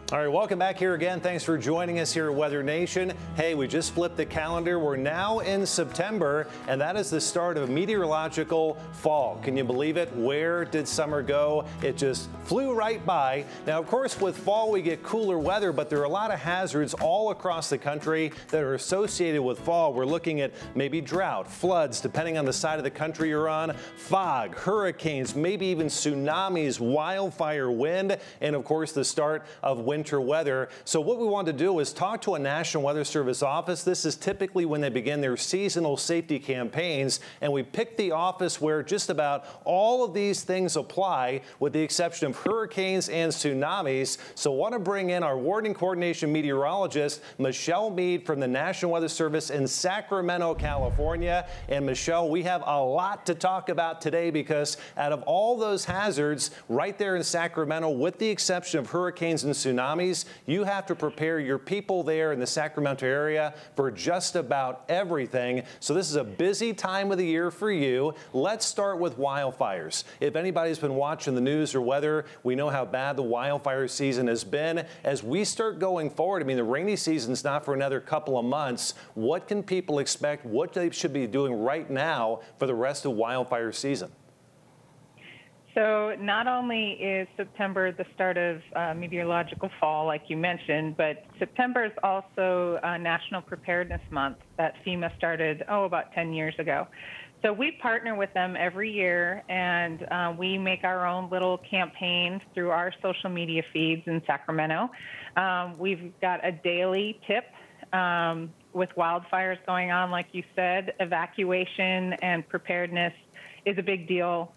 All right, welcome back here again. Thanks for joining us here at Weather Nation. Hey, we just flipped the calendar. We're now in September, and that is the start of a meteorological fall. Can you believe it? Where did summer go? It just flew right by. Now, of course, with fall, we get cooler weather, but there are a lot of hazards all across the country that are associated with fall. We're looking at maybe drought, floods, depending on the side of the country you're on, fog, hurricanes, maybe even tsunamis, wildfire wind, and of course, the start of winter weather. So what we want to do is talk to a National Weather Service office. This is typically when they begin their seasonal safety campaigns, and we picked the office where just about all of these things apply, with the exception of hurricanes and tsunamis. So I want to bring in our warning coordination meteorologist, Michelle Mead from the National Weather Service in Sacramento, California. And Michelle, we have a lot to talk about today because out of all those hazards right there in Sacramento, with the exception of hurricanes and tsunamis, you have to prepare your people there in the Sacramento area for just about everything. So this is a busy time of the year for you. Let's start with wildfires. If anybody's been watching the news or weather, we know how bad the wildfire season has been. As we start going forward, I mean, the rainy season's not for another couple of months. What can people expect? What they should be doing right now for the rest of wildfire season? So not only is September the start of meteorological fall, like you mentioned, but September is also National Preparedness Month that FEMA started, about 10 years ago. So we partner with them every year, and we make our own little campaigns through our social media feeds in Sacramento. We've got a daily tip with wildfires going on, like you said. Evacuation and preparedness is a big deal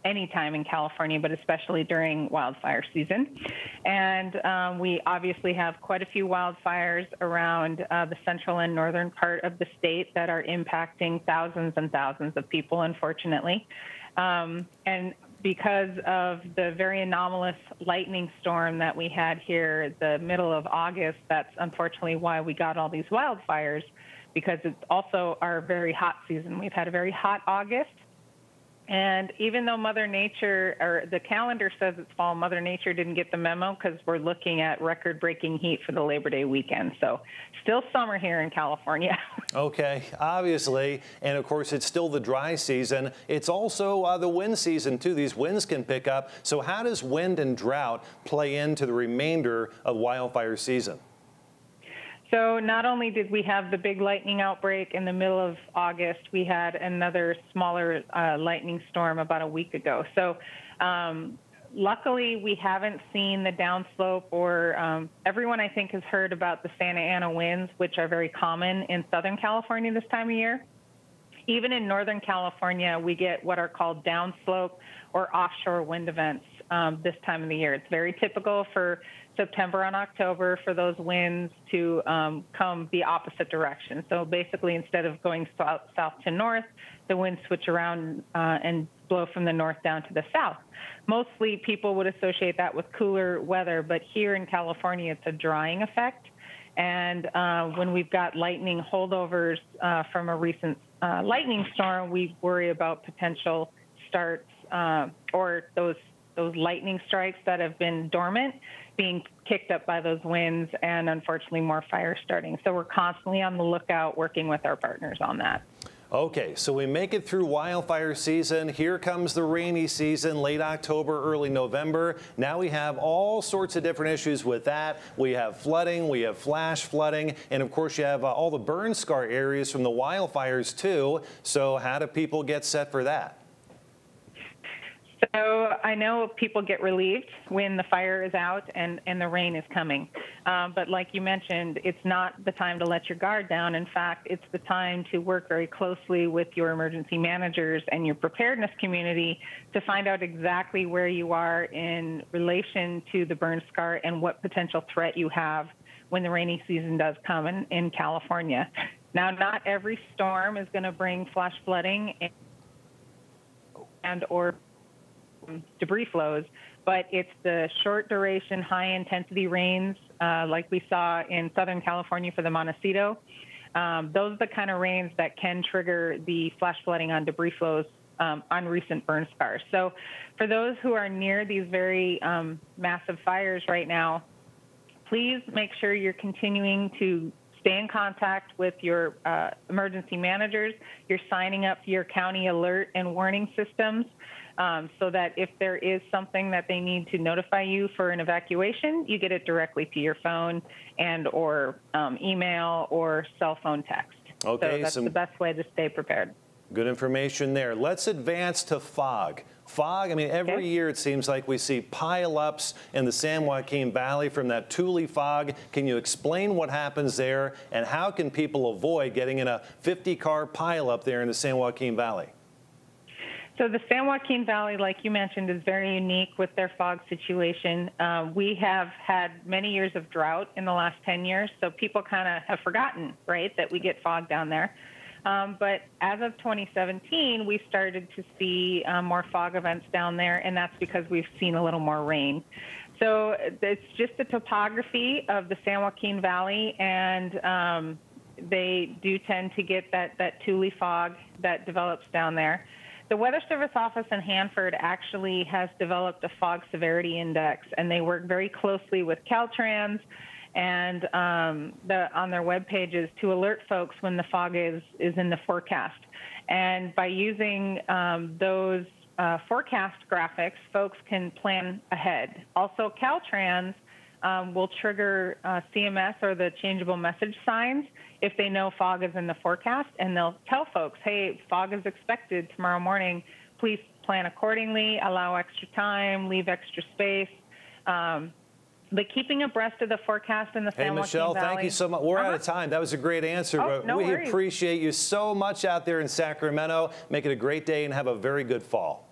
anytime in California, but especially during wildfire season. And we obviously have quite a few wildfires around the central and northern part of the state that are impacting thousands and thousands of people, unfortunately. And because of the very anomalous lightning storm that we had here the middle of August, that's unfortunately why we got all these wildfires, because it's also our very hot season. We've had a very hot August. And even though Mother Nature, or the calendar says it's fall, Mother Nature didn't get the memo because we're looking at record-breaking heat for the Labor Day weekend. So still summer here in California. Okay, obviously. And of course, it's still the dry season. It's also the wind season, too. These winds can pick up. So how does wind and drought play into the remainder of wildfire season? So not only did we have the big lightning outbreak in the middle of August, we had another smaller lightning storm about a week ago. So luckily, we haven't seen the downslope, or everyone, I think, has heard about the Santa Ana winds, which are very common in Southern California this time of year. Even in Northern California, we get what are called downslope or offshore wind events this time of the year. It's very typical for September and October for those winds to come the opposite direction. So basically, instead of going south to north, the winds switch around and blow from the north down to the south. Mostly people would associate that with cooler weather, but here in California, it's a drying effect. And when we've got lightning holdovers from a recent lightning storm, we worry about potential starts or those lightning strikes that have been dormant being kicked up by those winds, and unfortunately more fires starting. So we're constantly on the lookout, working with our partners on that. Okay, so we make it through wildfire season. Here comes the rainy season, late October, early November. Now we have all sorts of different issues with that. We have flooding, we have flash flooding, and of course you have all the burn scar areas from the wildfires too. So how do people get set for that? So I know people get relieved when the fire is out and the rain is coming. But like you mentioned, it's not the time to let your guard down. In fact, it's the time to work very closely with your emergency managers and your preparedness community to find out exactly where you are in relation to the burn scar and what potential threat you have when the rainy season does come in California. Now, not every storm is going to bring flash flooding and or debris flows, but it's the short duration, high intensity rains like we saw in Southern California for the Montecito. Those are the kind of rains that can trigger the flash flooding on debris flows on recent burn scars. So for those who are near these very massive fires right now, please make sure you're continuing to stay in contact with your emergency managers. You're signing up for your county alert and warning systems so that if there is something that they need to notify you for an evacuation, you get it directly to your phone and or email or cell phone text. Okay, so that's the best way to stay prepared. Good information there. Let's advance to fog. Fog, I mean, every year it seems like we see pileups in the San Joaquin Valley from that Thule fog. Can you explain what happens there, and how can people avoid getting in a 50-car pileup there in the San Joaquin Valley? So the San Joaquin Valley, like you mentioned, is very unique with their fog situation. We have had many years of drought in the last 10 years, so people kind of have forgotten, right, that we get fog down there. But as of 2017, we started to see more fog events down there, and that's because we've seen a little more rain. So it's just the topography of the San Joaquin Valley, and they do tend to get that Thule fog that develops down there. The Weather Service office in Hanford actually has developed a fog severity index, and they work very closely with Caltrans and on their web pages to alert folks when the fog is in the forecast. And by using those forecast graphics, folks can plan ahead. Also, Caltrans will trigger CMS or the changeable message signs if they know fog is in the forecast, and they'll tell folks, hey, fog is expected tomorrow morning. Please plan accordingly, allow extra time, leave extra space. But keeping abreast of the forecast in the San Joaquin Valley. Hey, Michelle, thank you so much. We're out of time. That was a great answer. Oh, no we worries. appreciate you so much out there in Sacramento. Make it a great day and have a very good fall.